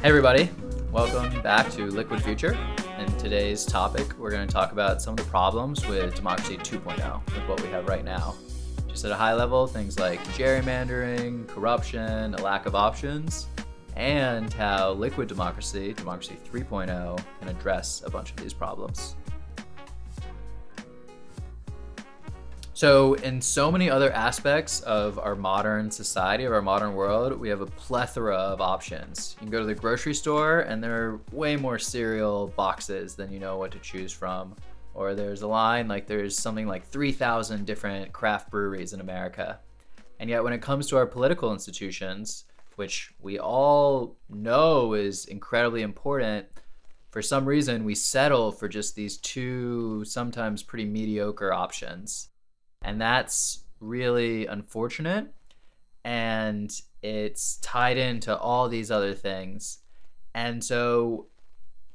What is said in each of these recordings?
Hey everybody, welcome back to Liquid Future. In today's topic, we're going to talk about some of the problems with democracy 2.0, with what we have right now. Just at a high level, things like gerrymandering, corruption, a lack of options, and how liquid democracy, democracy 3.0, can address a bunch of these problems. So in so many other aspects of our modern society, of our modern world, we have a plethora of options. You can go to the grocery store and there are way more cereal boxes than you know what to choose from. Or there's a line, like there's something like 3,000 different craft breweries in America. And yet when it comes to our political institutions, which we all know is incredibly important, for some reason we settle for just these two sometimes pretty mediocre options. And that's really unfortunate, and it's tied into all these other things. And so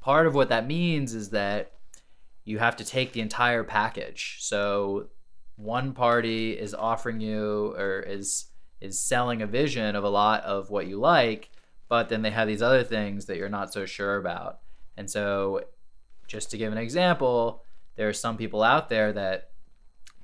part of what that means is that you have to take the entire package. So one party is offering you or is selling a vision of a lot of what you like, but then they have these other things that you're not so sure about. And so just to give an example, there are some people out there that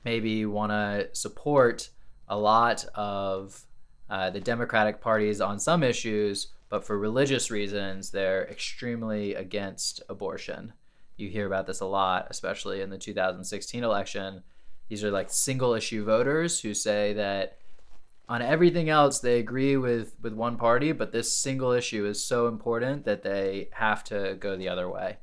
maybe want to support a lot of the Democratic parties on some issues, but for religious reasons, they're extremely against abortion. You hear about this a lot, especially in the 2016 election. These are like single issue voters who say that on everything else, they agree with one party, but this single issue is so important that they have to go the other way.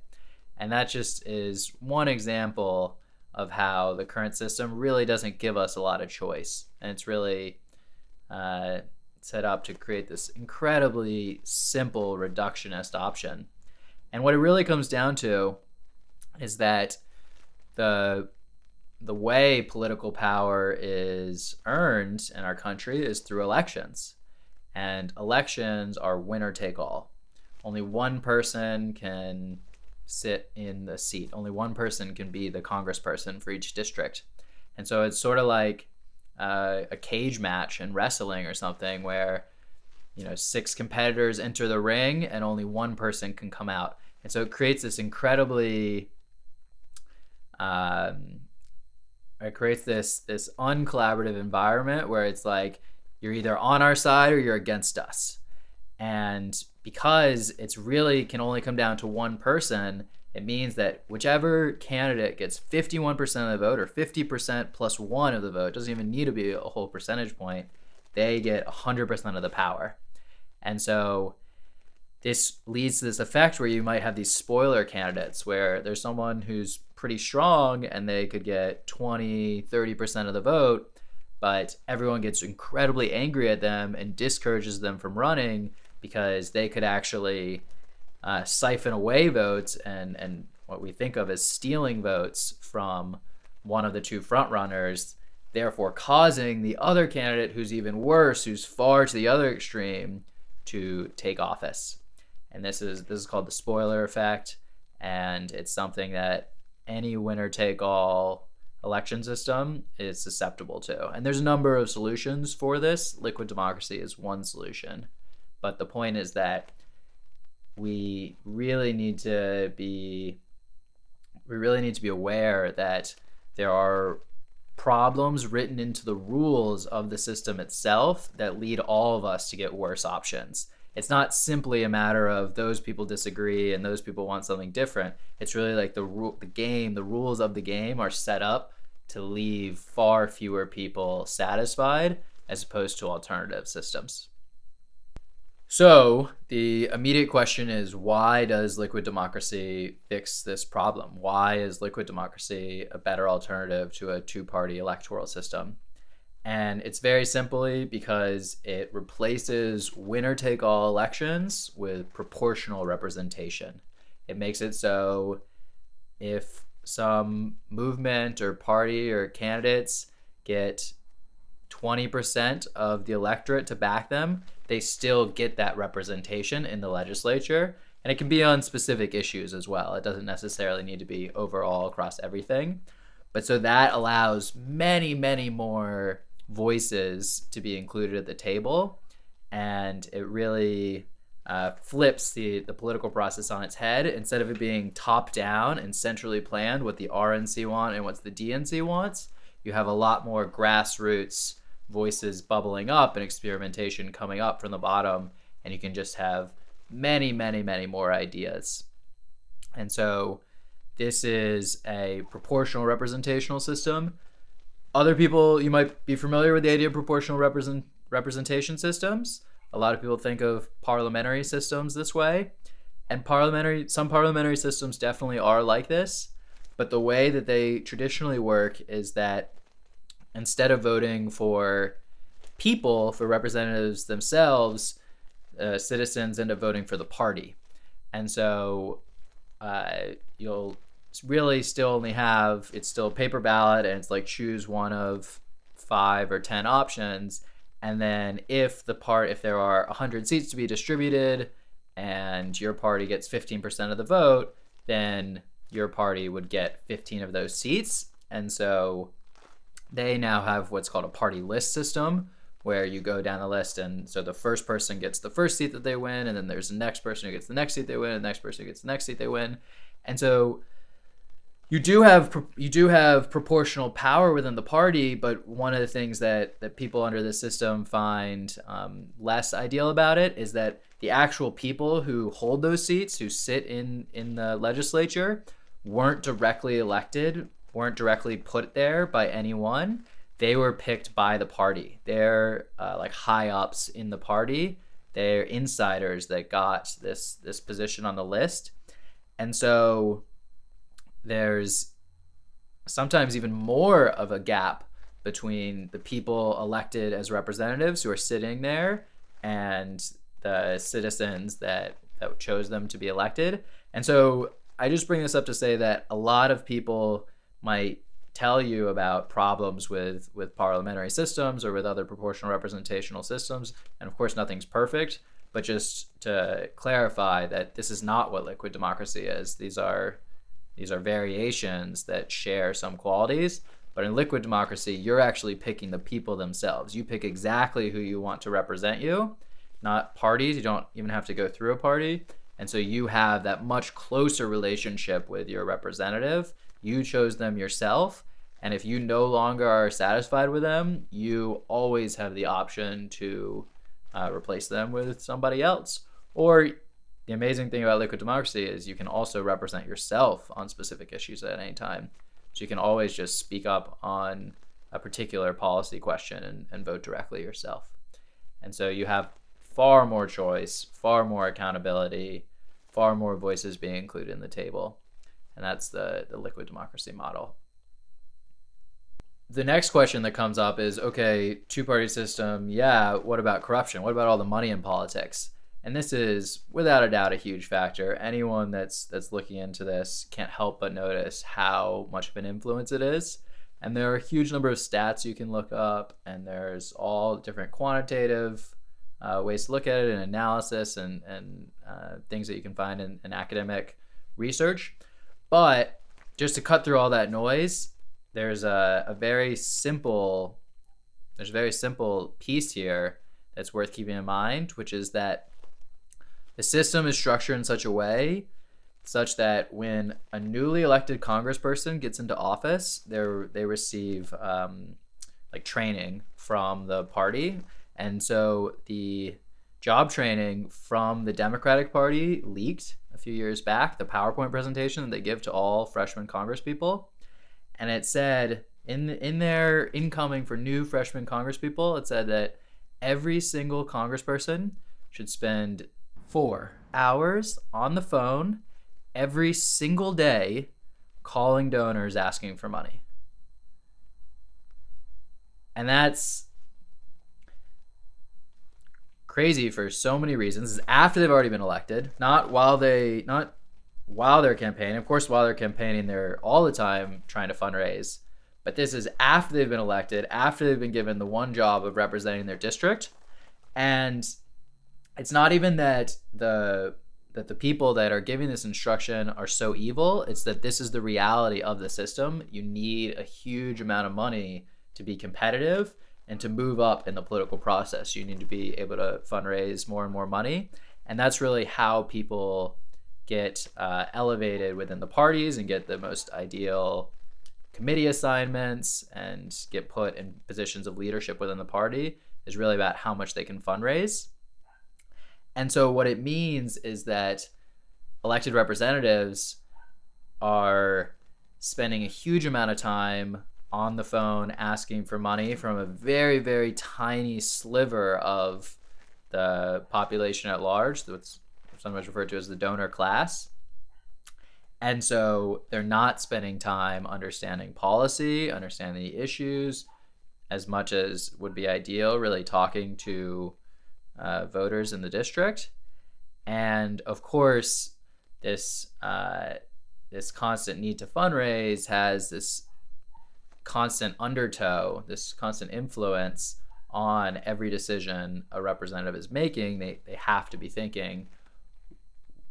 And that just is one example of how the current system really doesn't give us a lot of choice. And it's really set up to create this incredibly simple reductionist option. And what it really comes down to is that the way political power is earned in our country is through elections. And elections are winner take all. Only one person can sit in the seat. Only one person can be the congressperson for each district. And so it's sort of like a cage match in wrestling or something where, 6 competitors enter the ring and only one person can come out. And so it creates this incredibly, it creates this uncollaborative environment where it's like you're either on our side or you're against us. And because it's really can only come down to one person, it means that whichever candidate gets 51% of the vote or 50% plus 1 of the vote, doesn't even need to be a whole percentage point, they get 100% of the power. And so this leads to this effect where you might have these spoiler candidates where there's someone who's pretty strong and they could get 20, 30% of the vote, but everyone gets incredibly angry at them and discourages them from running because they could actually siphon away votes and what we think of as stealing votes from one of the two frontrunners, therefore causing the other candidate who's even worse, who's far to the other extreme, to take office. And this is called the spoiler effect, and it's something that any winner-take-all election system is susceptible to. And there's a number of solutions for this. Liquid democracy is one solution. But the point is that we really need to be aware that there are problems written into the rules of the system itself that lead all of us to get worse options. It's not simply a matter of those people disagree and those people want something different. It's really like the rules of the game are set up to leave far fewer people satisfied as opposed to alternative systems. So the immediate question is, why does liquid democracy fix this problem? Why is liquid democracy a better alternative to a two-party electoral system? And it's very simply because it replaces winner-take-all elections with proportional representation. It makes it so if some movement or party or candidates get 20% of the electorate to back them, they still get that representation in the legislature. And it can be on specific issues as well. It doesn't necessarily need to be overall across everything. But so that allows many, many more voices to be included at the table. And it really flips the political process on its head. Instead of it being top down and centrally planned what the RNC want and what the DNC wants, you have a lot more grassroots voices bubbling up and experimentation coming up from the bottom, and you can just have many, many, many more ideas. And so this is a proportional representational system. Other people, you might be familiar with the idea of proportional representation systems. A lot of people think of parliamentary systems this way, and some parliamentary systems definitely are like this. But the way that they traditionally work is that instead of voting for people, for representatives themselves, citizens end up voting for the party. And so you'll really still only have, it's still a paper ballot, and it's like choose one of 5 or 10 options. And then if there are 100 seats to be distributed and your party gets 15% of the vote, then your party would get 15 of those seats. And so they now have what's called a party list system, where you go down the list, and so the first person gets the first seat that they win, and then there's the next person who gets the next seat they win, and the next person who gets the next seat they win. And so you do have proportional power within the party, but one of the things that people under this system find less ideal about it is that the actual people who hold those seats, who sit in the legislature, weren't directly elected, weren't directly put there by anyone. They were picked by the party. They're like high ups in the party. They're insiders that got this position on the list. And so there's sometimes even more of a gap between the people elected as representatives who are sitting there and the citizens that chose them to be elected. And so I just bring this up to say that a lot of people might tell you about problems with parliamentary systems or with other proportional representational systems. And of course, nothing's perfect, but just to clarify that this is not what liquid democracy is. These are variations that share some qualities, but in liquid democracy, you're actually picking the people themselves. You pick exactly who you want to represent you, not parties. You don't even have to go through a party. And so you have that much closer relationship with your representative. You chose them yourself. And if you no longer are satisfied with them, you always have the option to replace them with somebody else. Or the amazing thing about liquid democracy is you can also represent yourself on specific issues at any time. So you can always just speak up on a particular policy question and vote directly yourself. And so you have far more choice, far more accountability, far more voices being included in the table. And that's the liquid democracy model. The next question that comes up is, okay, two-party system, yeah, what about corruption? What about all the money in politics? And this is, without a doubt, a huge factor. Anyone that's looking into this can't help but notice how much of an influence it is. And there are a huge number of stats you can look up, and there's all different quantitative ways to look at it, and analysis, and things that you can find in academic research. But just to cut through all that noise, there's a very simple piece here that's worth keeping in mind, which is that the system is structured in such a way such that when a newly elected congressperson gets into office, they receive like training from the party. And so the job training from the Democratic Party leaked a few years back, the PowerPoint presentation that they give to all freshman congresspeople. And it said in their incoming for new freshman congresspeople, it said that every single congressperson should spend 4 hours on the phone every single day calling donors asking for money. And that's crazy for so many reasons. This is after they've already been elected, not while they're campaigning. Of course, while they're campaigning, they're all the time trying to fundraise. But this is after they've been elected, after they've been given the one job of representing their district. And it's not even that the people that are giving this instruction are so evil. It's that this is the reality of the system. You need a huge amount of money to be competitive and to move up in the political process. You need to be able to fundraise more and more money. And that's really how people get elevated within the parties and get the most ideal committee assignments and get put in positions of leadership within the party, is really about how much they can fundraise. And so what it means is that elected representatives are spending a huge amount of time on the phone asking for money from a very, very tiny sliver of the population at large, that's sometimes referred to as the donor class. And so they're not spending time understanding policy, understanding the issues as much as would be ideal, really talking to voters in the district. And of course, this constant need to fundraise has this constant undertow, this constant influence on every decision a representative is making. They have to be thinking,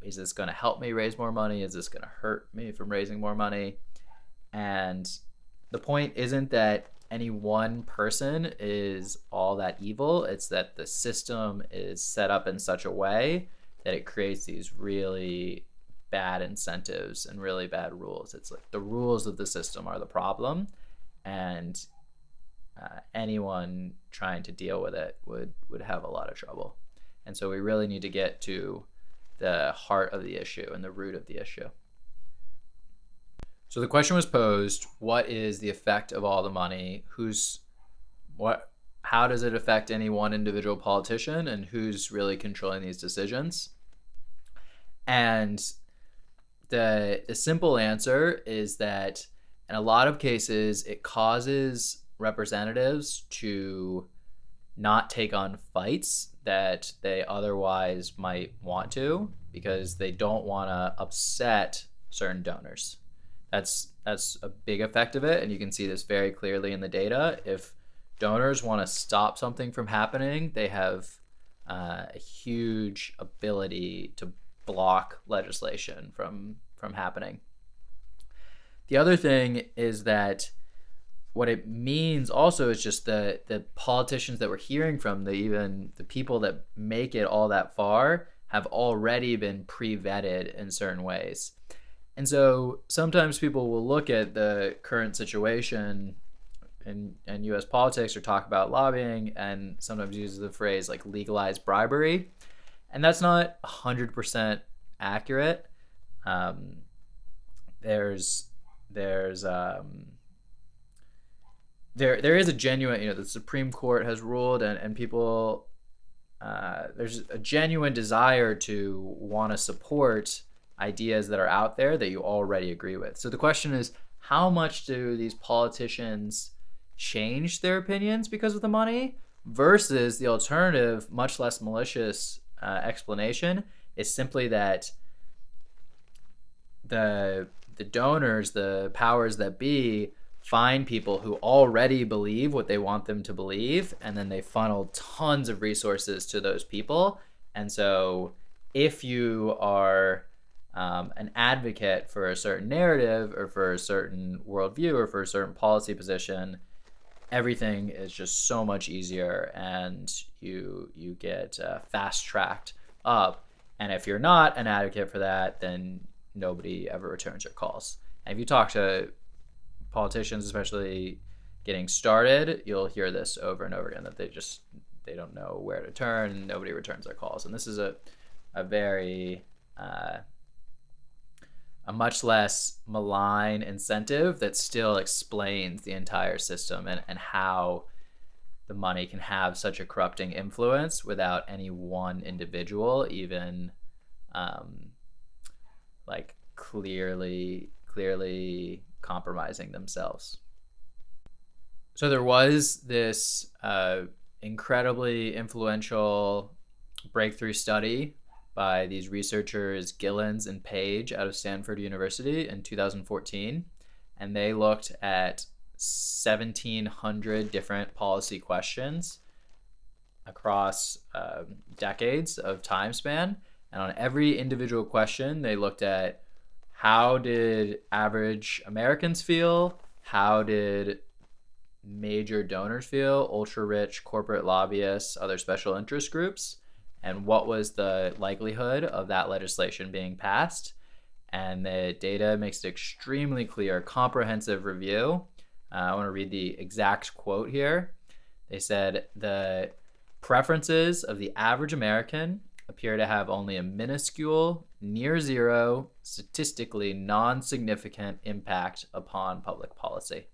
is this going to help me raise more money? Is this going to hurt me from raising more money? And the point isn't that any one person is all that evil. It's that the system is set up in such a way that it creates these really bad incentives and really bad rules. It's like the rules of the system are the problem, and anyone trying to deal with it would have a lot of trouble. And so we really need to get to the heart of the issue and the root of the issue. So the question was posed, what is the effect of all the money? How does it affect any one individual politician, and who's really controlling these decisions? And the simple answer is that in a lot of cases, it causes representatives to not take on fights that they otherwise might want to, because they don't want to upset certain donors. That's a big effect of it, and you can see this very clearly in the data. If donors want to stop something from happening, they have a huge ability to block legislation from happening. The other thing is that what it means also is just the politicians that we're hearing from, even the people that make it all that far, have already been pre-vetted in certain ways. And so sometimes people will look at the current situation in US politics or talk about lobbying and sometimes use the phrase like legalized bribery. And that's not 100% accurate. There is a genuine, the Supreme Court has ruled, and people, there's a genuine desire to want to support ideas that are out there that you already agree with. So the question is, how much do these politicians change their opinions because of the money, versus the alternative, much less malicious explanation is simply that the donors, the powers that be, find people who already believe what they want them to believe, and then they funnel tons of resources to those people. And so if you are an advocate for a certain narrative or for a certain worldview or for a certain policy position, everything is just so much easier, and you get fast-tracked up. And if you're not an advocate for that, then nobody ever returns your calls. And if you talk to politicians, especially getting started, you'll hear this over and over again, that they don't know where to turn, and nobody returns their calls. And this is a very a much less malign incentive that still explains the entire system and how the money can have such a corrupting influence without any one individual even like clearly compromising themselves. So there was this incredibly influential breakthrough study by these researchers Gillens and Page out of Stanford University in 2014, and they looked at 1,700 different policy questions across decades of time span. And on every individual question, they looked at how did average Americans feel, how did major donors feel, ultra-rich corporate lobbyists, other special interest groups, and what was the likelihood of that legislation being passed. And the data makes it extremely clear, comprehensive review. I want to read the exact quote here. They said the preferences of the average American appear to have only a minuscule, near zero, statistically non-significant impact upon public policy.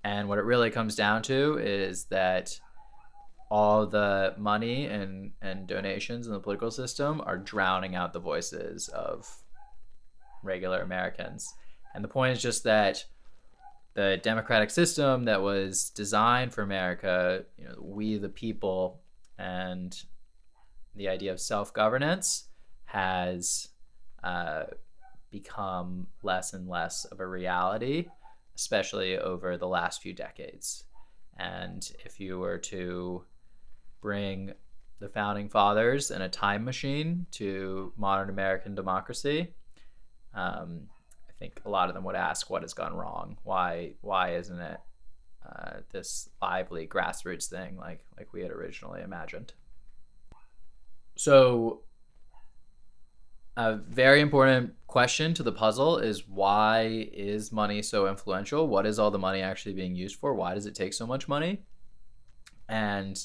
And what it really comes down to is that all the money and donations in the political system are drowning out the voices of regular Americans. And the point is just that the democratic system that was designed for America, we the people, and the idea of self-governance has become less and less of a reality, especially over the last few decades. And if you were to bring the founding fathers in a time machine to modern American democracy, I think a lot of them would ask, what has gone wrong? Why isn't it this lively grassroots thing like we had originally imagined? So a very important question to the puzzle is, why is money so influential? What is all the money actually being used for? Why does it take so much money? And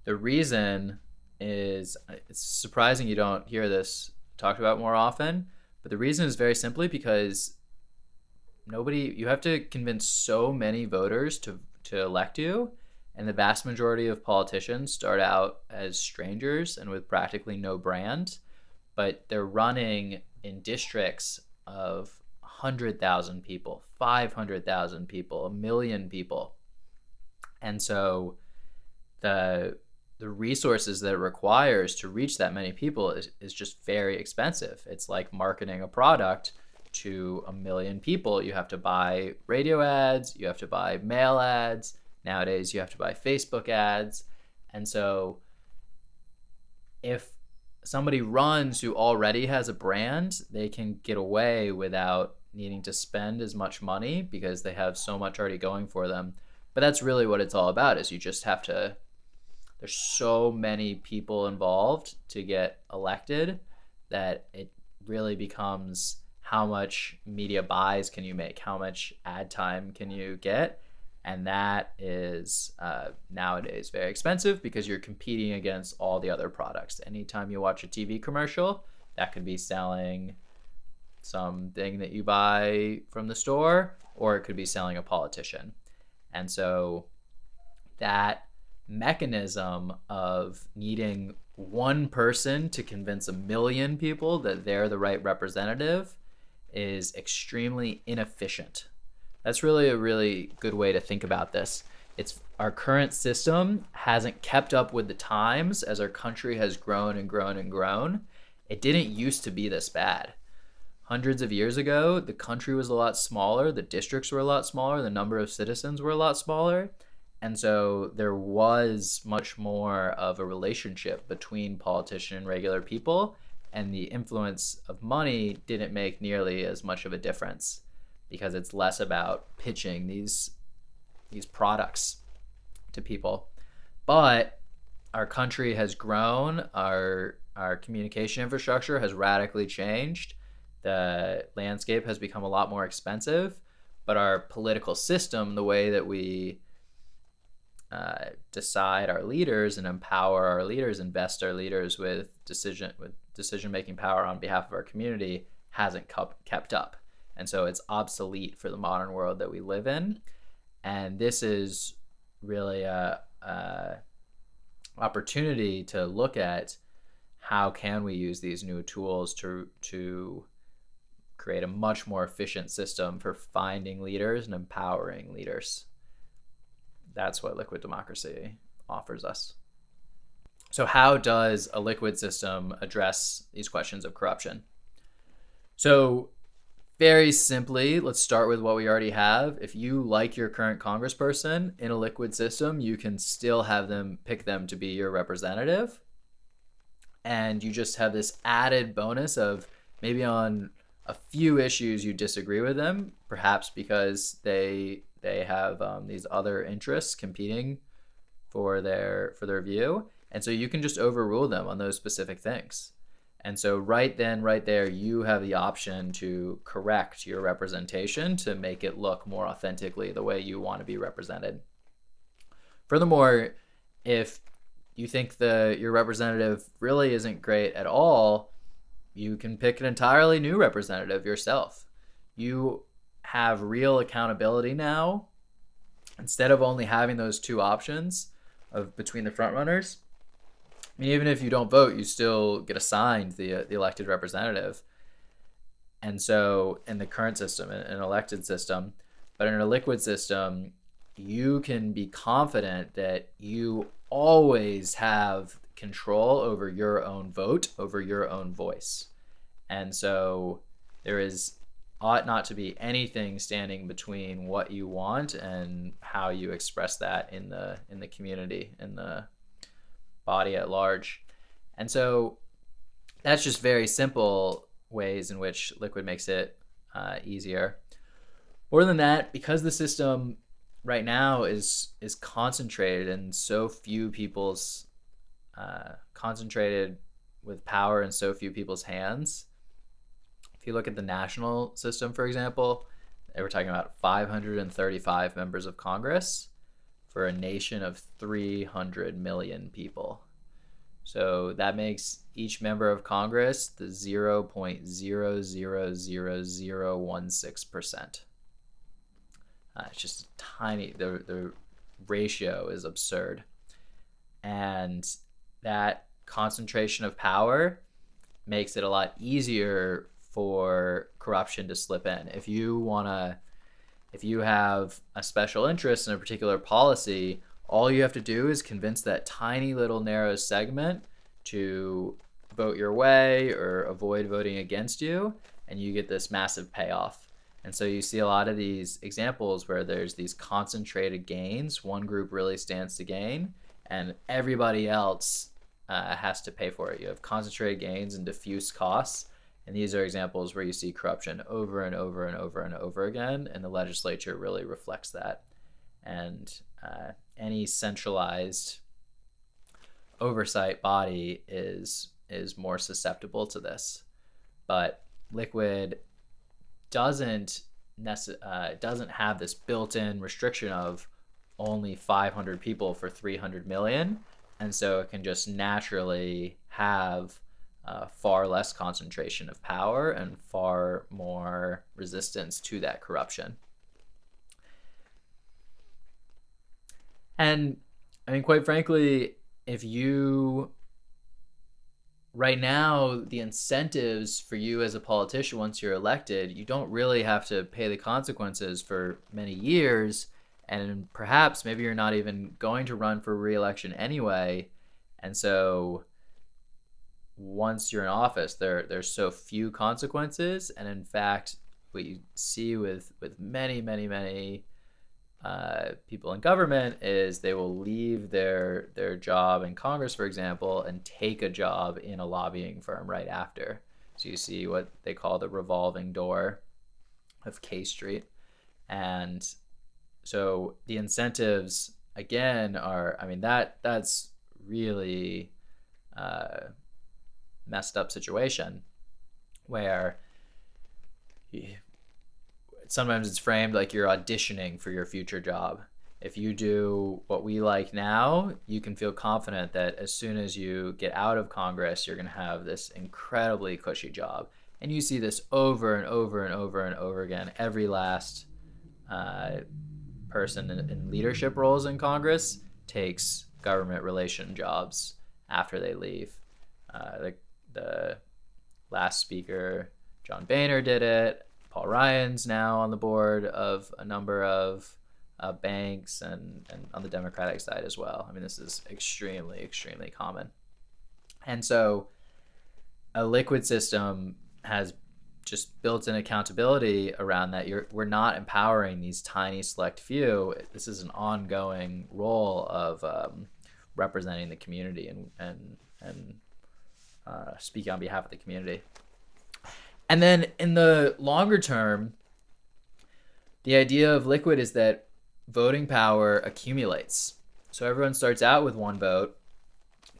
the reason is, it's surprising you don't hear this talked about more often, but the reason is very simply because you have to convince so many voters to elect you, and the vast majority of politicians start out as strangers and with practically no brand, but they're running in districts of 100,000 people, 500,000 people, 1 million people. And so the resources that it requires to reach that many people is just very expensive. It's like marketing a product to 1 million people. You have to buy radio ads, you have to buy mail ads. Nowadays, you have to buy Facebook ads. And so if somebody runs who already has a brand, they can get away without needing to spend as much money because they have so much already going for them. But that's really what it's all about, is you just have to, there's so many people involved to get elected that it really becomes, how much media buys can you make? How much ad time can you get? And that is nowadays very expensive because you're competing against all the other products. Anytime you watch a TV commercial, that could be selling something that you buy from the store, or it could be selling a politician. And so that mechanism of needing one person to convince 1 million people that they're the right representative is extremely inefficient. That's really a really good way to think about this. It's our current system hasn't kept up with the times as our country has grown and grown and grown. It didn't used to be this bad. Hundreds of years ago, the country was a lot smaller, the districts were a lot smaller, the number of citizens were a lot smaller. And so there was much more of a relationship between politician and regular people, and the influence of money didn't make nearly as much of a difference, because it's less about pitching these products to people. But our country has grown, our communication infrastructure has radically changed, the landscape has become a lot more expensive, but our political system, the way that we decide our leaders and empower our leaders, invest our leaders with decision-making power on behalf of our community, hasn't kept up. And so it's obsolete for the modern world that we live in. And this is really a opportunity to look at how can we use these new tools to create a much more efficient system for finding leaders and empowering leaders. That's what liquid democracy offers us. So how does a liquid system address these questions of corruption? So very simply, let's start with what we already have. If you like your current congressperson in a liquid system, you can still pick them to be your representative. And you just have this added bonus of maybe on a few issues you disagree with them, perhaps because they have these other interests competing for their view. And so you can just overrule them on those specific things. And so right then, right there, you have the option to correct your representation to make it look more authentically the way you want to be represented. Furthermore, if you think your representative really isn't great at all, you can pick an entirely new representative yourself. You have real accountability now. Instead of only having those two options of between the front runners, I mean, even if you don't vote, you still get assigned the elected representative. And so in the current system, in an elected system, but in a liquid system, you can be confident that you always have control over your own vote, over your own voice. And so there ought not to be anything standing between what you want and how you express that in the community, in the body at large. And so that's just very simple ways in which Liquid makes it easier. More than that, because the system right now is concentrated in so few people's concentrated with power in so few people's hands. If you look at the national system, for example, they were talking about 535 members of Congress for a nation of 300 million people. So that makes each member of Congress the 0.000016%. It's just tiny. The ratio is absurd. And that concentration of power makes it a lot easier for corruption to slip in. If you have a special interest in a particular policy, all you have to do is convince that tiny little narrow segment to vote your way or avoid voting against you, and you get this massive payoff. And so you see a lot of these examples where there's these concentrated gains. One group really stands to gain, and everybody else has to pay for it. You have concentrated gains and diffuse costs. And these are examples where you see corruption over and over and over and over again, and the legislature really reflects that. And any centralized oversight body is more susceptible to this. But Liquid doesn't have this built-in restriction of only 500 people for 300 million, and so it can just naturally have far less concentration of power and far more resistance to that corruption. And I mean, quite frankly, right now, the incentives for you as a politician, once you're elected, you don't really have to pay the consequences for many years. And perhaps maybe you're not even going to run for re-election anyway. And so once you're in office, there's so few consequences. And in fact, what you see with many people in government is they will leave their job in Congress, for example, and take a job in a lobbying firm right after. So you see what they call the revolving door of K Street. And so the incentives, again, that's really messed up situation where sometimes it's framed like you're auditioning for your future job. If you do what we like now, you can feel confident that as soon as you get out of Congress, you're going to have this incredibly cushy job. And you see this over and over and over and over again. Every last person in leadership roles in Congress takes government relation jobs after they leave. The last speaker, John Boehner, did it. Paul Ryan's now on the board of a number of banks and on the Democratic side as well. I mean, this is extremely, extremely common. And so a liquid system has just built-in accountability around that. We're not empowering these tiny select few. This is an ongoing role of representing the community and speaking on behalf of the community. And then in the longer term, the idea of liquid is that voting power accumulates. So everyone starts out with one vote,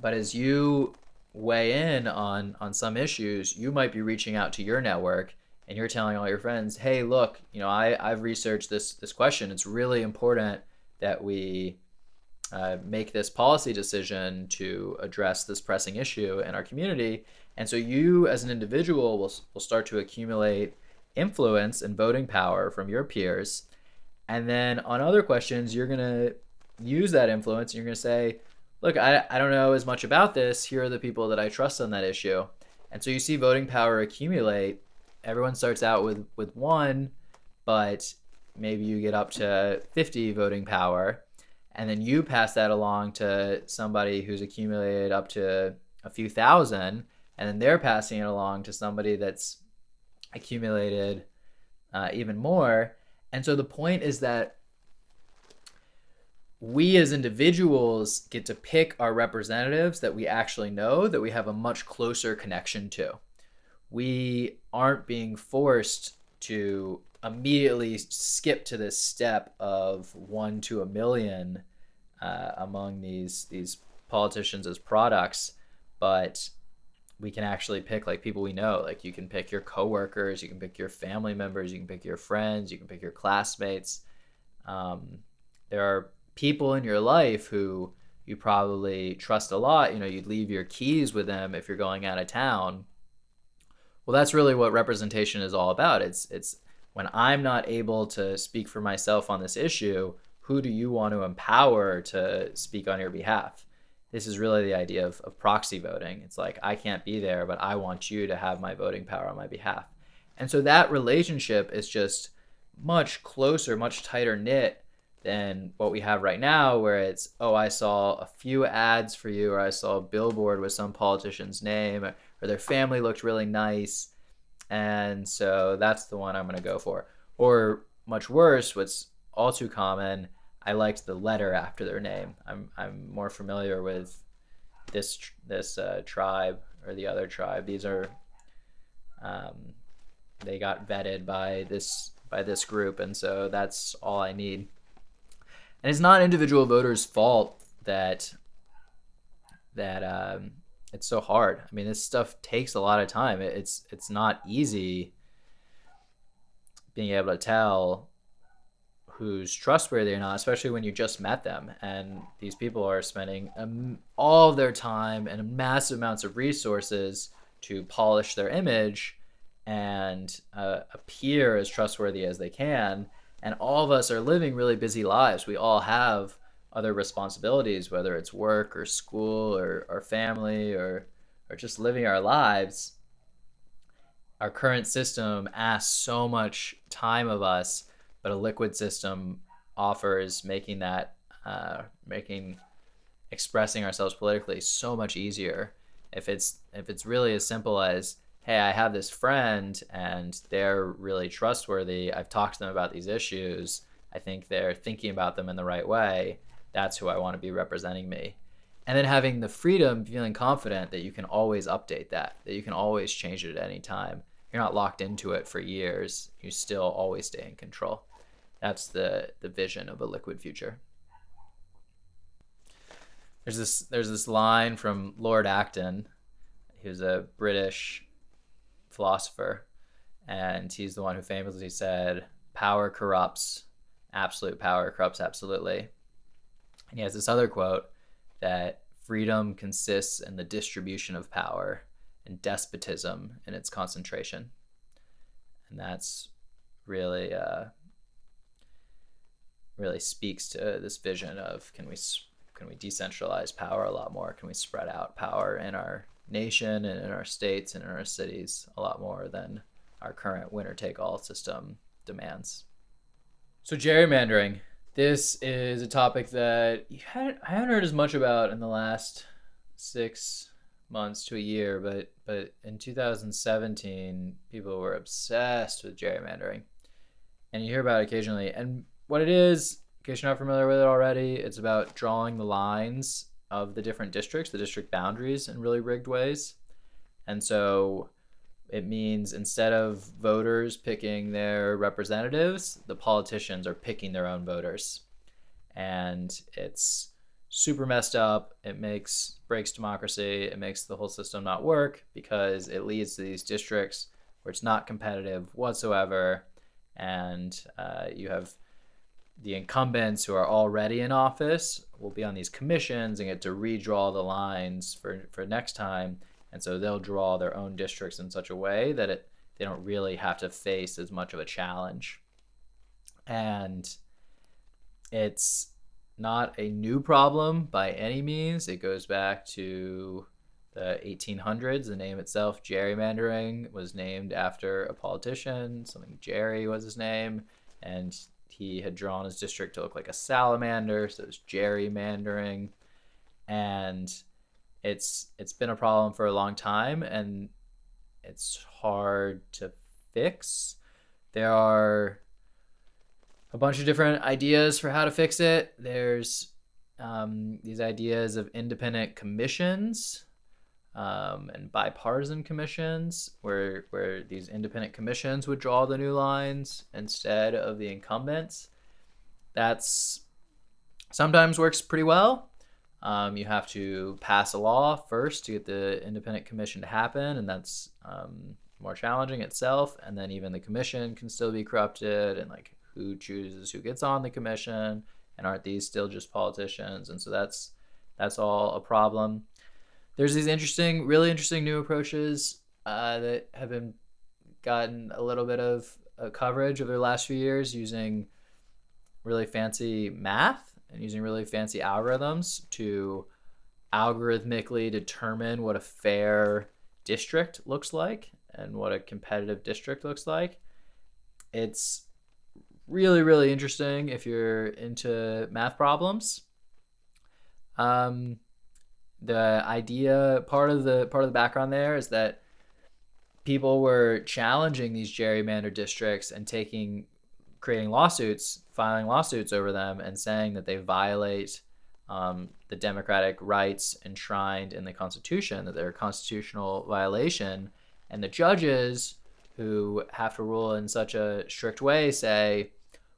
But as you weigh in on some issues, you might be reaching out to your network and you're telling all your friends, hey, look, I've researched this question. It's really important that we make this policy decision to address this pressing issue in our community. And so you as an individual will start to accumulate influence and voting power from your peers. And then on other questions, you're going to use that influence and you're going to say, look, I don't know as much about this. Here are the people that I trust on that issue. And so you see voting power accumulate. Everyone starts out with one, but maybe you get up to 50 voting power. And then you pass that along to somebody who's accumulated up to a few thousand. And then they're passing it along to somebody that's accumulated even more. And so the point is that we as individuals get to pick our representatives that we actually know, that we have a much closer connection to. We aren't being forced to immediately skip to this step of 1 to 1 million among these politicians as products, but we can actually pick like people we know. Like you can pick your coworkers, you can pick your family members, you can pick your friends, you can pick your classmates. There are people in your life who you probably trust a lot. You'd leave your keys with them if you're going out of town. Well, that's really what representation is all about. It's when I'm not able to speak for myself on this issue, who do you want to empower to speak on your behalf? This is really the idea of proxy voting. It's like, I can't be there, but I want you to have my voting power on my behalf. And so that relationship is just much closer, much tighter knit than what we have right now, where it's, oh, I saw a few ads for you, or I saw a billboard with some politician's name, or their family looked really nice, and so that's the one I'm going to go for. Or much worse, what's all too common, I liked the letter after their name. I'm more familiar with this tribe or the other tribe. These are they got vetted by this group, and so that's all I need. And it's not individual voters' fault that it's so hard. I mean, this stuff takes a lot of time. It's not easy being able to tell who's trustworthy or not, especially when you just met them. And these people are spending all of their time and massive amounts of resources to polish their image and appear as trustworthy as they can. And all of us are living really busy lives. We all have other responsibilities, whether it's work or school or family or just living our lives. Our current system asks so much time of us, but a liquid system offers making expressing ourselves politically so much easier. If it's really as simple as, hey, I have this friend and they're really trustworthy, I've talked to them about these issues, I think they're thinking about them in the right way, that's who I want to be representing me. And then having the freedom, feeling confident that you can always update that you can always change it at any time. You're not locked into it for years. You still always stay in control. That's the vision of a liquid future. There's this line from Lord Acton. He was a British philosopher, and he's the one who famously said, power corrupts, absolute power corrupts absolutely. And he has this other quote that freedom consists in the distribution of power and despotism in its concentration. And that's really speaks to this vision of can we decentralize power a lot more? Can we spread out power in our nation and in our states and in our cities a lot more than our current winner-take-all system demands? So gerrymandering. This is a topic that I haven't heard as much about in the last 6 months to a year, but in 2017, people were obsessed with gerrymandering. And you hear about it occasionally. And what it is, in case you're not familiar with it already, it's about drawing the lines of the different districts, the district boundaries in really rigged ways. And so it means instead of voters picking their representatives, the politicians are picking their own voters. And it's super messed up. It breaks democracy. It makes the whole system not work because it leads to these districts where it's not competitive whatsoever, and you have the incumbents who are already in office will be on these commissions and get to redraw the lines for next time, and so they'll draw their own districts in such a way that they don't really have to face as much of a challenge. And it's not a new problem by any means. It goes back to the 1800s. The name itself, gerrymandering, was named after a politician. Something Jerry was his name, and he had drawn his district to look like a salamander, so it was gerrymandering. And it's been a problem for a long time, and it's hard to fix. There are a bunch of different ideas for how to fix it. There's these ideas of independent commissions and bipartisan commissions, where these independent commissions would draw the new lines instead of the incumbents. That's sometimes works pretty well. You have to pass a law first to get the independent commission to happen, and that's more challenging itself. And then even the commission can still be corrupted, and like who chooses who gets on the commission, and aren't these still just politicians? And so that's all a problem. There's these really interesting new approaches that have gotten a little bit of coverage over the last few years, using really fancy math and using really fancy algorithms to algorithmically determine what a fair district looks like and what a competitive district looks like. It's really, really interesting if you're into math problems. The idea, part of the background there is that people were challenging these gerrymandered districts and filing lawsuits over them, and saying that they violate the democratic rights enshrined in the Constitution, that they're a constitutional violation. And the judges, who have to rule in such a strict way, say,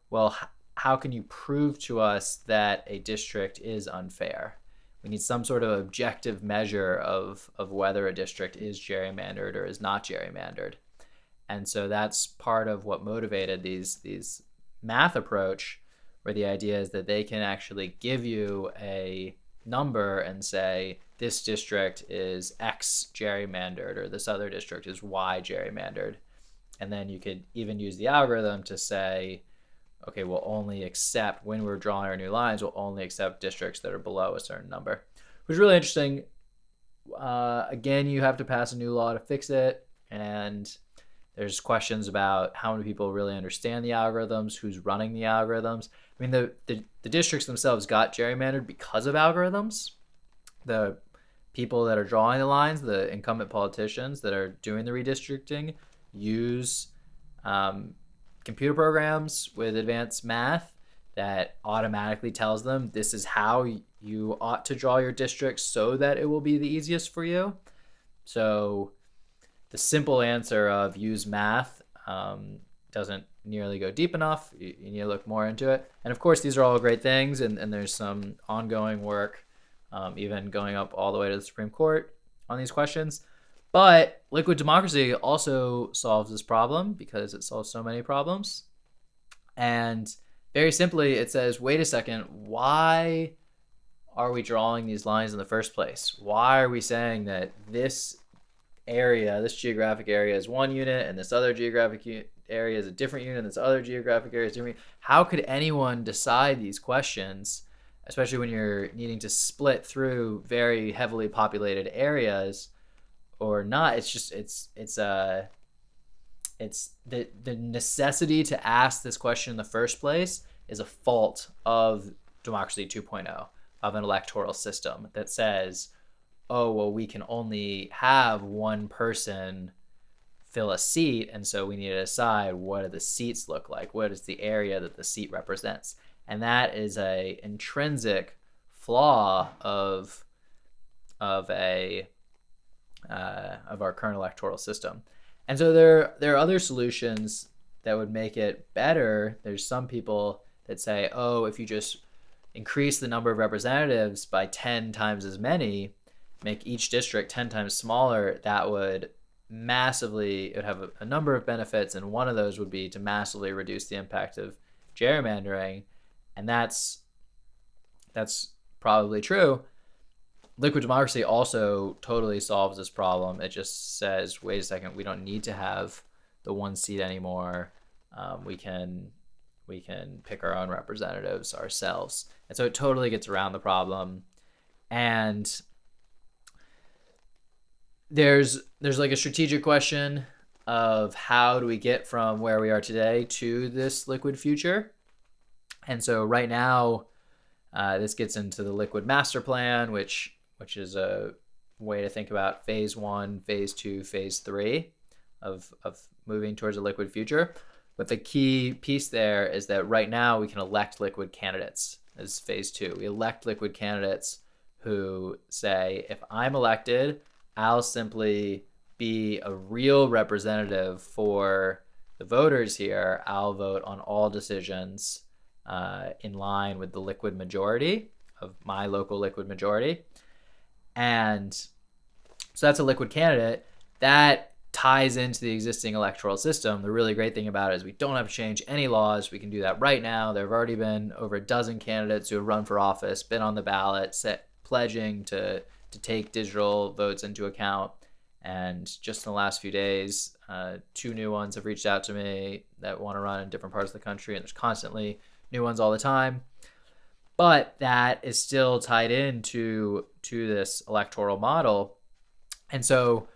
well, how can you prove to us that a district is unfair? We need some sort of objective measure of whether a district is gerrymandered or is not gerrymandered. And so that's part of what motivated these math approach, where the idea is that they can actually give you a number and say, this district is X gerrymandered, or this other district is Y gerrymandered. And then you could even use the algorithm to say, okay, we'll only accept, when we're drawing our new lines, we'll only accept districts that are below a certain number, which is really interesting. Again, you have to pass a new law to fix it, and there's questions about how many people really understand the algorithms, who's running the algorithms. I mean, the districts themselves got gerrymandered because of algorithms. The people that are drawing the lines, the incumbent politicians that are doing the redistricting, use computer programs with advanced math that automatically tells them this is how you ought to draw your district so that it will be the easiest for you. So the simple answer of use math doesn't nearly go deep enough. You need to look more into it. And of course, these are all great things, and there's some ongoing work, even going up all the way to the Supreme Court on these questions. But liquid democracy also solves this problem because it solves so many problems. And very simply, it says, wait a second, why are we drawing these lines in the first place? Why are we saying that this area, this geographic area, is one unit, and this other geographic area is a different unit, and this other geographic area is different? How could anyone decide these questions, especially when you're needing to split through very heavily populated areas? Or not? It's just it's the necessity to ask this question in the first place is a fault of democracy 2.0, of an electoral system that says, oh, well, we can only have one person fill a seat, and so we need to decide, what do the seats look like? What is the area that the seat represents? And that is a intrinsic flaw of our current electoral system. And so there are other solutions that would make it better. There's some people that say, oh, if you just increase the number of representatives by 10 times as many, make each district 10 times smaller, that would massively, it would have a number of benefits, and one of those would be to massively reduce the impact of gerrymandering. And that's probably true. Liquid democracy also totally solves this problem. It just says, wait a second, we don't need to have the one seat anymore. We can pick our own representatives ourselves. And so it totally gets around the problem. And there's like a strategic question of how do we get from where we are today to this liquid future. And so right now, this gets into the liquid master plan, which is a way to think about phase 1, phase 2, phase 3 of moving towards a liquid future. But the key piece there is that right now we can elect liquid candidates as phase 2. We elect liquid candidates who say, if I'm elected, I'll simply be a real representative for the voters here. I'll vote on all decisions in line with the liquid majority of my local liquid majority. And so that's a liquid candidate that ties into the existing electoral system. The really great thing about it is we don't have to change any laws. We can do that right now. There have already been over a dozen candidates who have run for office, been on the ballot, pledging to take digital votes into account. And just in the last few days, 2 new ones have reached out to me that want to run in different parts of the country, and there's constantly new ones all the time. But that is still tied into this electoral model. And so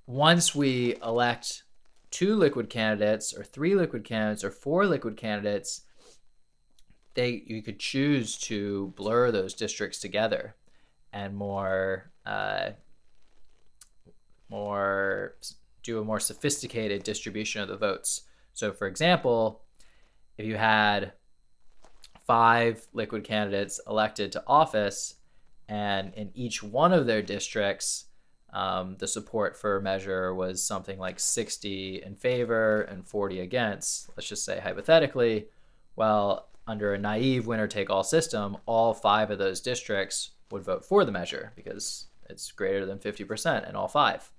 once we elect 2 liquid candidates or 3 liquid candidates or 4 liquid candidates, you could choose to blur those districts together and do a more sophisticated distribution of the votes. So for example, if you had 5 liquid candidates elected to office, and in each one of their districts, the support for a measure was something like 60 in favor and 40 against, let's just say hypothetically, well, under a naive winner-take-all system, all 5 of those districts would vote for the measure because it's greater than 50% in all 5.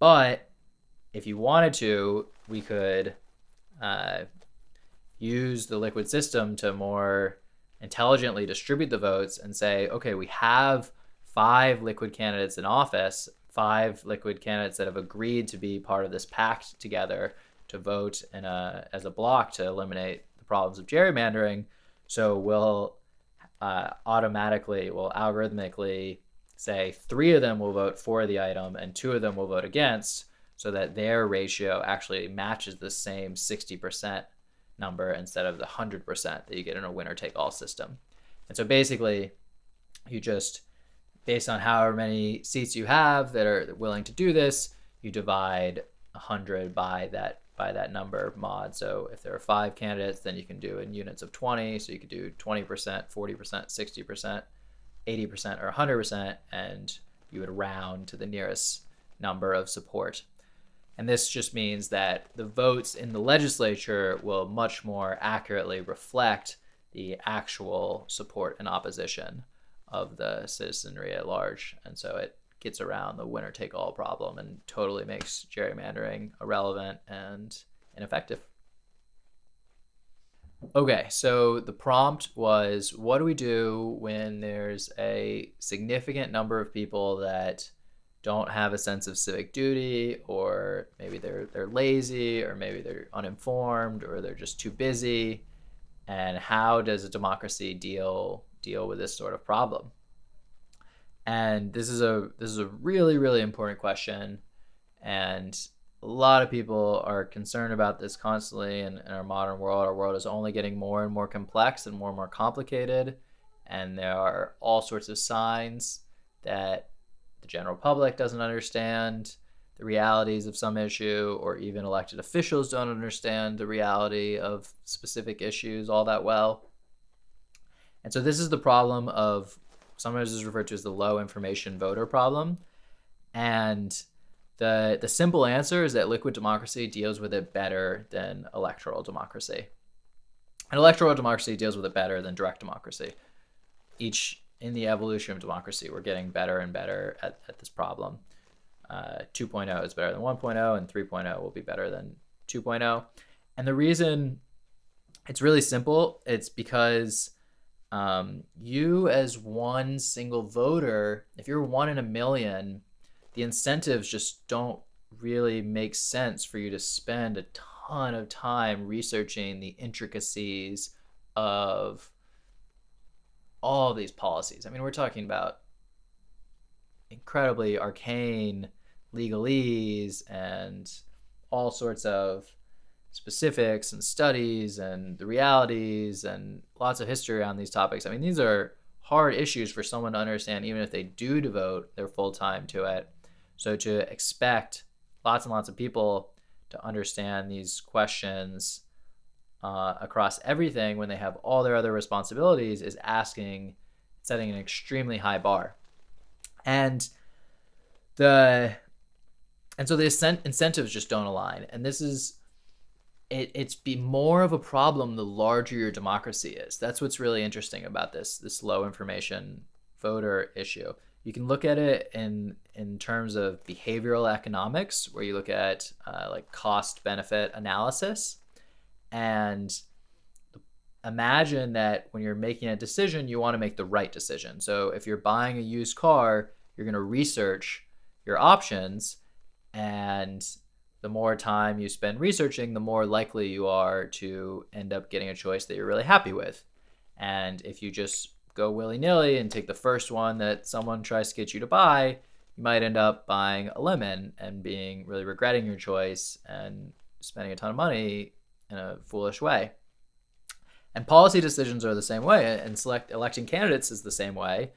But if you wanted to, we could use the liquid system to more intelligently distribute the votes and say, okay, we have 5 liquid candidates in office, 5 liquid candidates that have agreed to be part of this pact together to vote as a block to eliminate the problems of gerrymandering. So we'll algorithmically say 3 of them will vote for the item and 2 of them will vote against, so that their ratio actually matches the same 60% number instead of the 100% that you get in a winner-take-all system. And so basically, you just, based on however many seats you have that are willing to do this, you divide 100 by that number mod. So if there are 5 candidates, then you can do in units of 20. So you could do 20%, 40%, 60%, 80%, or 100%, and you would round to the nearest number of support. And this just means that the votes in the legislature will much more accurately reflect the actual support and opposition of the citizenry at large. And so it gets around the winner-take-all problem and totally makes gerrymandering irrelevant and ineffective. Okay, so the prompt was, what do we do when there's a significant number of people that don't have a sense of civic duty, or maybe they're lazy, or maybe they're uninformed, or they're just too busy? And how does a democracy deal with this sort of problem? And this is a really, really important question, and a lot of people are concerned about this constantly in our modern world. Our world is only getting more and more complex and more complicated, and there are all sorts of signs that the general public doesn't understand the realities of some issue, or even elected officials don't understand the reality of specific issues all that well. And so this is the problem of, sometimes is referred to as the low information voter problem. And the simple answer is that liquid democracy deals with it better than electoral democracy. And electoral democracy deals with it better than direct democracy. In the evolution of democracy, we're getting better and better at this problem. 2.0 is better than 1.0, and 3.0 will be better than 2.0. And the reason it's really simple, it's because you as one single voter, if you're 1 in a million, the incentives just don't really make sense for you to spend a ton of time researching the intricacies of all of these policies. I mean, we're talking about incredibly arcane legalese and all sorts of specifics and studies and the realities and lots of history on these topics. I mean, these are hard issues for someone to understand, even if they do devote their full time to it. So to expect lots and lots of people to understand these questions across everything when they have all their other responsibilities is setting an extremely high bar. And so the incentives just don't align. And this is, it's be more of a problem the larger your democracy is. That's what's really interesting about this low information voter issue. You can look at it in terms of behavioral economics, where you look at like cost benefit analysis, and imagine that when you're making a decision, you want to make the right decision. So if you're buying a used car, you're going to research your options, and the more time you spend researching, the more likely you are to end up getting a choice that you're really happy with. And if you just go willy-nilly and take the first one that someone tries to get you to buy, you might end up buying a lemon and being really regretting your choice and spending a ton of money in a foolish way. And policy decisions are the same way, and electing candidates is the same way.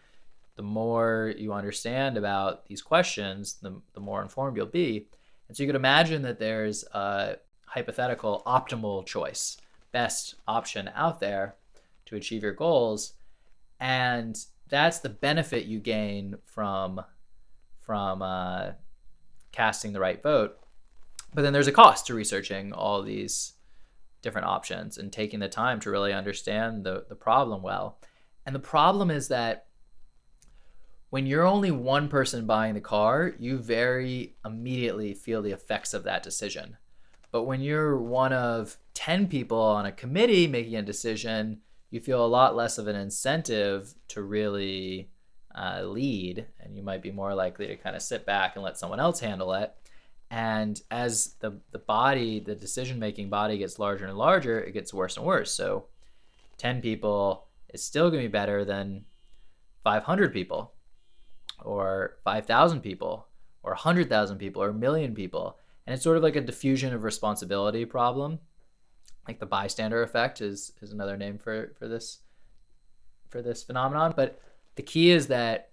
The more you understand about these questions, the more informed you'll be. And so you could imagine that there's a hypothetical optimal choice, best option out there to achieve your goals. And that's the benefit you gain from casting the right vote. But then there's a cost to researching all these different options and taking the time to really understand the problem well. And the problem is that when you're only one person buying the car, you very immediately feel the effects of that decision. But when you're one of 10 people on a committee making a decision, you feel a lot less of an incentive to really lead, and you might be more likely to kind of sit back and let someone else handle it. And as the decision-making body gets larger and larger, it gets worse and worse. So 10 people is still going to be better than 500 people or 5,000 people or 100,000 people or 1 million people. And it's sort of like a diffusion of responsibility problem. Like the bystander effect is another name for this phenomenon. But the key is that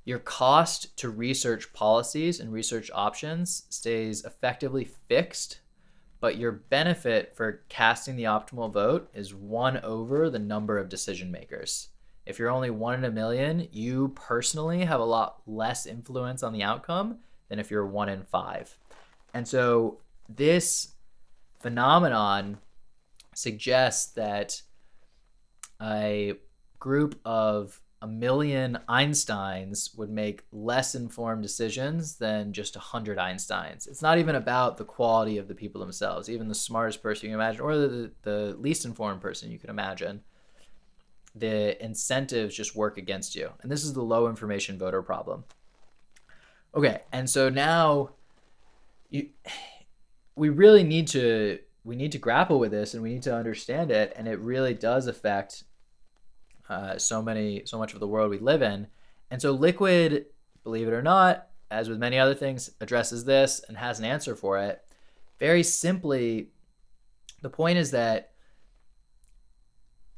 your cost to research policies and research options stays effectively fixed, but your benefit for casting the optimal vote is 1 over the number of decision makers. If you're only 1 in a million, you personally have a lot less influence on the outcome than if you're 1 in 5. And so this phenomenon suggests that a group of 1 million Einsteins would make less informed decisions than just 100 Einsteins. It's not even about the quality of the people themselves, even the smartest person you can imagine, or the least informed person you can imagine. The incentives just work against you. And this is the low information voter problem. Okay, and so now we really need to grapple with this, and we need to understand it, and it really does affect so much of the world we live in. And so Liquid, believe it or not, as with many other things, addresses this and has an answer for it. Very simply, the point is that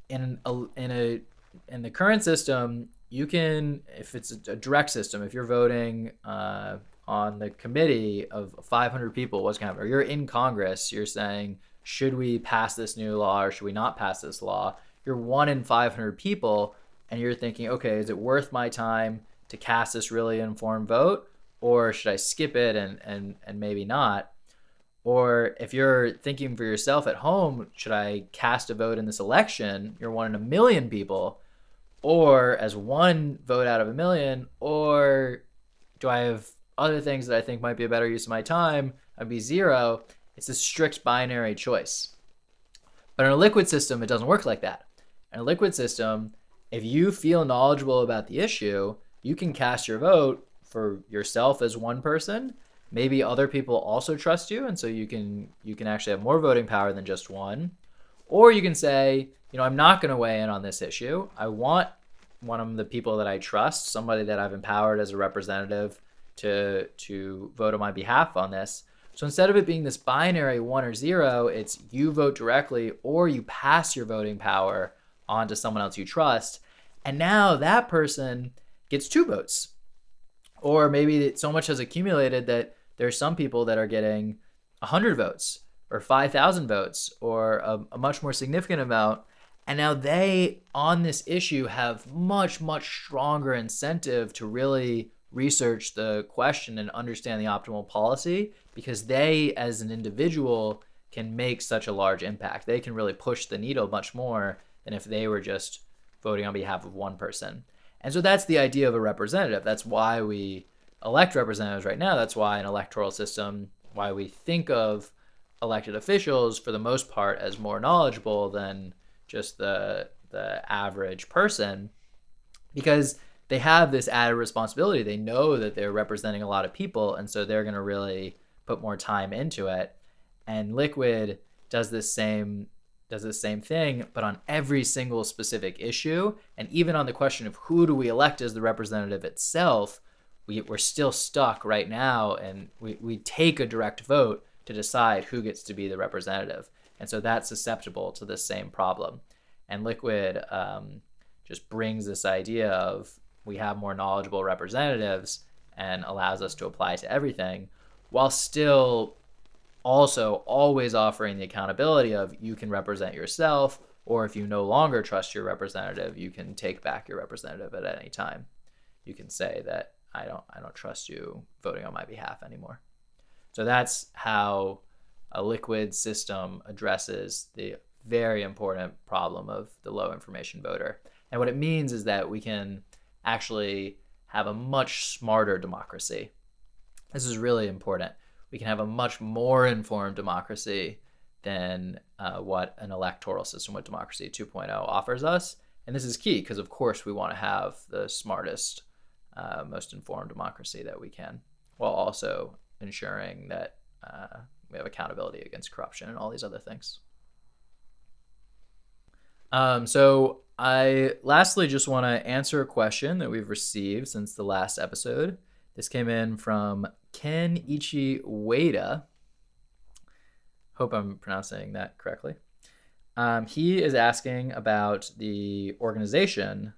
in the current system, you can, if it's a direct system, if you're voting on the committee of 500 people, what's going to happen? Or you're in Congress, you're saying, should we pass this new law or should we not pass this law? You're 1 in 500 people, and you're thinking, okay, is it worth my time to cast this really informed vote, or should I skip it and maybe not? Or if you're thinking for yourself at home, should I cast a vote in this election? You're one in a million people, or as one vote out of a million, or do I have other things that I think might be a better use of my time? I'd be zero. It's a strict binary choice. But in a liquid system, it doesn't work like that. In a liquid system, if you feel knowledgeable about the issue, you can cast your vote for yourself as one person. Maybe other people also trust you, and so you can actually have more voting power than just one. Or you can say, I'm not going to weigh in on this issue. I want one of the people that I trust, somebody that I've empowered as a representative to vote on my behalf on this. So instead of it being this binary 1 or 0, it's you vote directly or you pass your voting power on to someone else you trust. And now that person gets 2 votes. Or maybe so much has accumulated that there are some people that are getting 100 votes or 5,000 votes or a much more significant amount. And now they, on this issue, have much, much stronger incentive to really research the question and understand the optimal policy, because they, as an individual, can make such a large impact. They can really push the needle much more than if they were just voting on behalf of one person. And so that's the idea of a representative. That's why we elect representatives right now. That's why an electoral system, why we think of elected officials for the most part as more knowledgeable than just the average person, because they have this added responsibility. They know that they're representing a lot of people, and so they're going to really put more time into it. And Liquid does this same thing, but on every single specific issue, and even on the question of who do we elect as the representative itself, we're still stuck right now, and we take a direct vote to decide who gets to be the representative. And so that's susceptible to the same problem. And Liquid just brings this idea of we have more knowledgeable representatives and allows us to apply to everything, while still also always offering the accountability of you can represent yourself, or if you no longer trust your representative, you can take back your representative at any time. You can say that I don't trust you voting on my behalf anymore. So that's how a liquid system addresses the very important problem of the low information voter. And what it means is that we can actually have a much smarter democracy. This is really important. We can have a much more informed democracy than what an electoral system with Democracy 2.0 offers us. And this is key because, of course, we want to have the smartest, most informed democracy that we can, while also ensuring that we have accountability against corruption and all these other things. So I lastly just want to answer a question that we've received since the last episode. This came in from Kenichi Ueda. Hope I'm pronouncing that correctly. He is asking about the organization.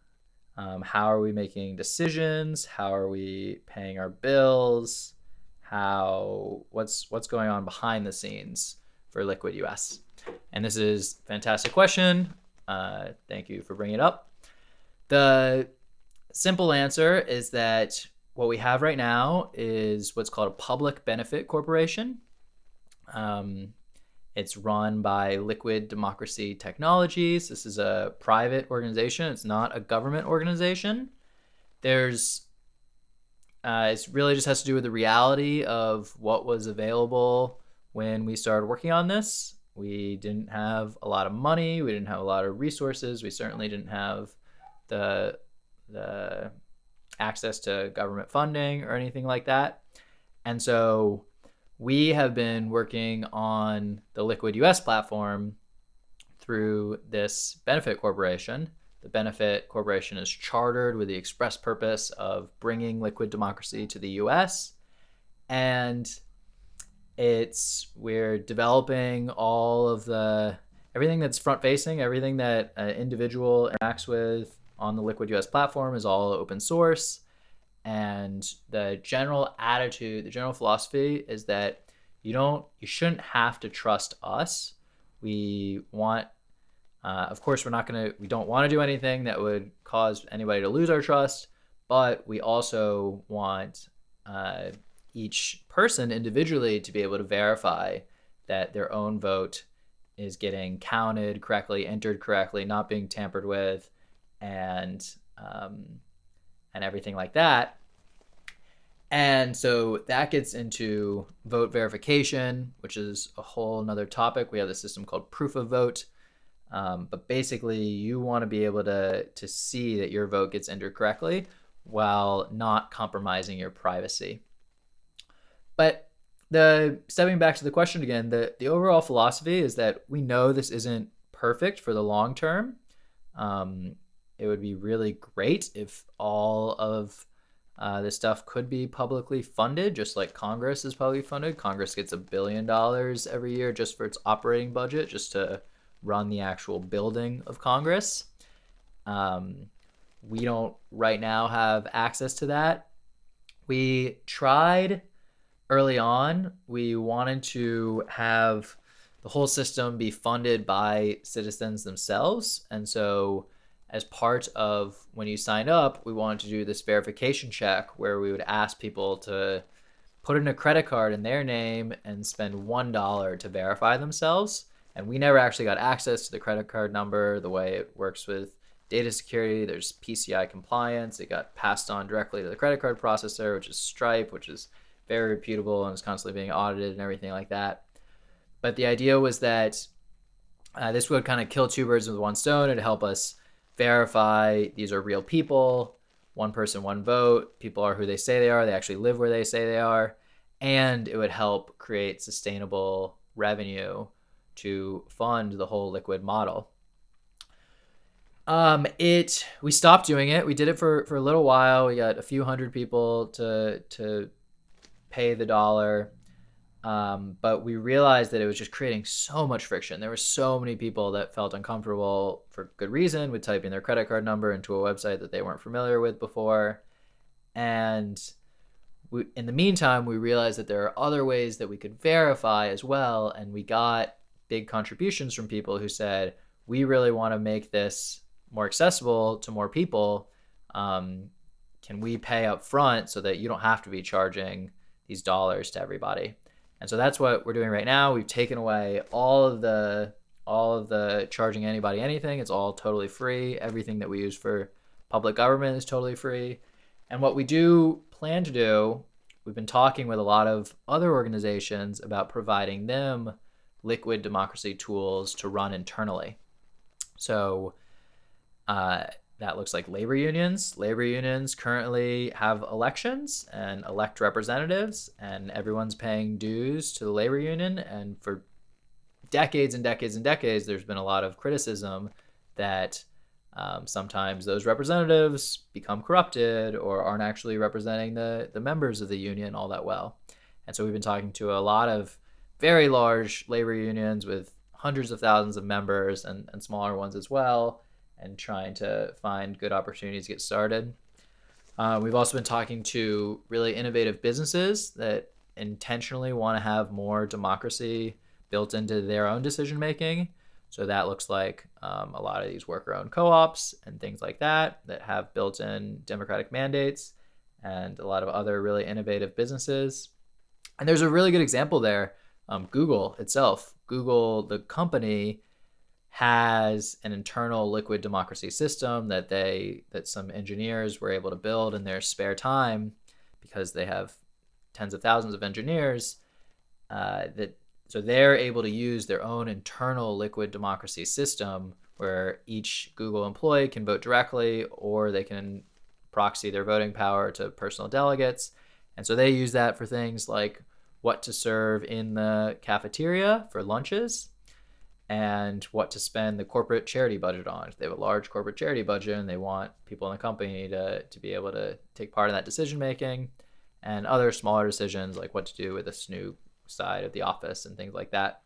How are we making decisions? How are we paying our bills? What's going on behind the scenes for LiquidUS? And this is a fantastic question. Thank you for bringing it up. The simple answer is that what we have right now is what's called a public benefit corporation. It's run by Liquid Democracy Technologies. This is a private organization. It's not a government organization. It really just has to do with the reality of what was available when we started working on this. We didn't have a lot of money. We didn't have a lot of resources. We certainly didn't have the access to government funding or anything like that. And so we have been working on the LiquidUS platform through this benefit corporation. The benefit corporation is chartered with the express purpose of bringing liquid democracy to the US. And we're developing all of everything that's front facing, everything that an individual interacts with on the LiquidUS platform is all open source. And the general attitude, the general philosophy is that you shouldn't have to trust us. We want, of course, we don't want to do anything that would cause anybody to lose our trust, but we also want each person individually to be able to verify that their own vote is getting counted correctly, entered correctly, not being tampered with, and everything like that. And so that gets into vote verification, which is a whole nother topic. We have this system called proof of vote. But basically, you want to be able to see that your vote gets entered correctly while not compromising your privacy. But stepping back to the question again, the overall philosophy is that we know this isn't perfect for the long term. It would be really great if all of this stuff could be publicly funded, just like Congress is publicly funded. Congress gets $1 billion every year just for its operating budget, just to run the actual building of Congress. We don't right now have access to that. We tried early on. We wanted to have the whole system be funded by citizens themselves. And so as part of when you signed up, we wanted to do this verification check where we would ask people to put in a credit card in their name and spend $1 to verify themselves. And we never actually got access to the credit card number. The way it works with data security, there's PCI compliance. It got passed on directly to the credit card processor, which is Stripe, which is very reputable and is constantly being audited and everything like that. But the idea was that this would kind of kill two birds with one stone. It'd help us verify these are real people, one person, one vote. People are who they say they are. They actually live where they say they are. And it would help create sustainable revenue to fund the whole Liquid model. We stopped doing it. We did it for a little while. We got a few hundred people to pay the dollar. But we realized that it was just creating so much friction. There were so many people that felt uncomfortable for good reason with typing their credit card number into a website that they weren't familiar with before. And in the meantime, we realized that there are other ways that we could verify as well. And we got big contributions from people who said, we really want to make this more accessible to more people. Can we pay up front so that you don't have to be charging these dollars to everybody? And so that's what we're doing right now. We've taken away all of the charging anybody anything. It's all totally free. Everything that we use for public government is totally free. And what we do plan to do, we've been talking with a lot of other organizations about providing them liquid democracy tools to run internally. So that looks like labor unions. Labor unions currently have elections and elect representatives, and everyone's paying dues to the labor union. And for decades and decades and decades, there's been a lot of criticism that sometimes those representatives become corrupted or aren't actually representing the members of the union all that well. And so we've been talking to a lot of very large labor unions with hundreds of thousands of members and smaller ones as well, and trying to find good opportunities to get started. We've also been talking to really innovative businesses that intentionally want to have more democracy built into their own decision making. So that looks like a lot of these worker-owned co-ops and things like that have built-in democratic mandates, and a lot of other really innovative businesses. And there's a really good example there. Google itself, Google, the company, has an internal liquid democracy system that some engineers were able to build in their spare time, because they have tens of thousands of engineers, so they're able to use their own internal liquid democracy system where each Google employee can vote directly, or they can proxy their voting power to personal delegates. And so they use that for things like what to serve in the cafeteria for lunches, and what to spend the corporate charity budget on. If they have a large corporate charity budget and they want people in the company to be able to take part in that decision making, and other smaller decisions like what to do with the snoo side of the office and things like that.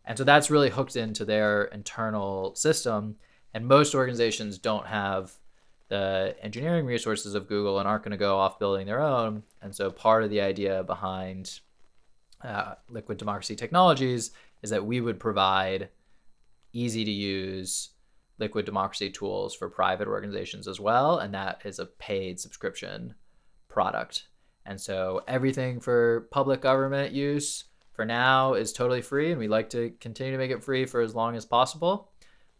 And so that's really hooked into their internal system. And most organizations don't have the engineering resources of Google and aren't going to go off building their own. And so part of the idea behind Liquid Democracy Technologies is that we would provide easy to use liquid democracy tools for private organizations as well. And that is a paid subscription product. And so everything for public government use for now is totally free, and we like to continue to make it free for as long as possible.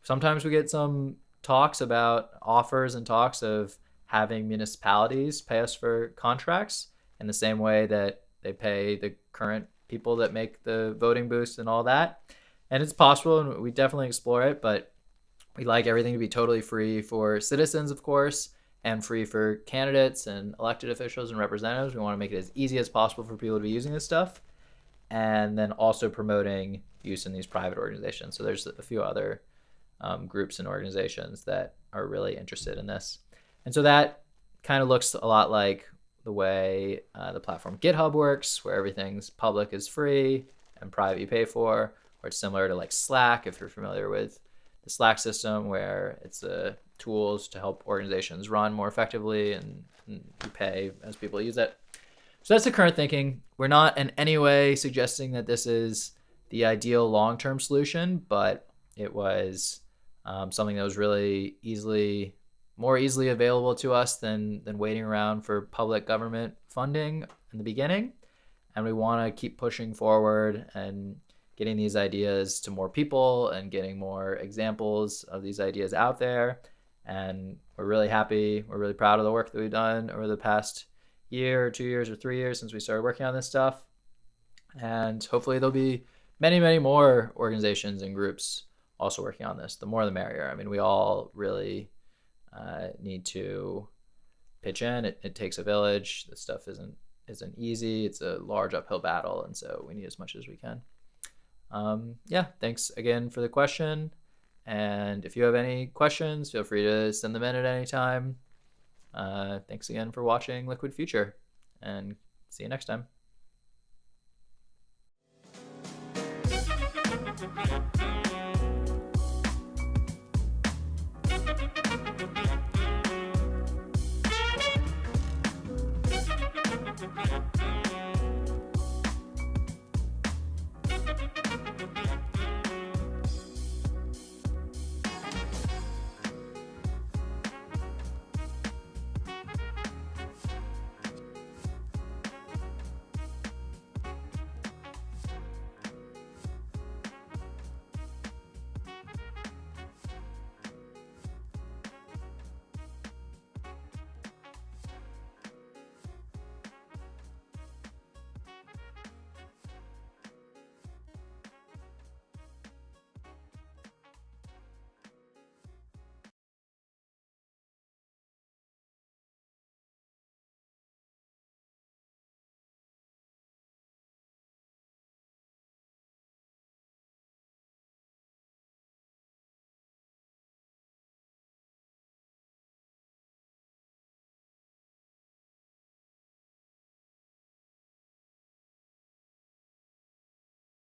Sometimes we get some talks about offers and talks of having municipalities pay us for contracts in the same way that they pay the current people that make the voting booths and all that. And it's possible, and we definitely explore it, but we like everything to be totally free for citizens, of course, and free for candidates and elected officials and representatives. We want to make it as easy as possible for people to be using this stuff, and then also promoting use in these private organizations. So there's a few other groups and organizations that are really interested in this. And so that kind of looks a lot like the way the platform GitHub works, where everything's public is free and private you pay for, or it's similar to like Slack, if you're familiar with the Slack system, where it's tools to help organizations run more effectively, and you pay as people use it. So that's the current thinking. We're not in any way suggesting that this is the ideal long-term solution, but it was something that was really more easily available to us than waiting around for public government funding in the beginning. And we want to keep pushing forward and getting these ideas to more people and getting more examples of these ideas out there. And we're really happy. We're really proud of the work that we've done over the past year or 2 years or 3 years since we started working on this stuff. And hopefully there'll be many, many more organizations and groups also working on this. The more the merrier. I mean, we all really need to pitch in. It takes a village. This stuff isn't easy. It's a large uphill battle, and so we need as much as we can. Yeah, thanks again for the question. And if you have any questions, feel free to send them in at any time. Thanks again for watching Liquid Future, and see you next time.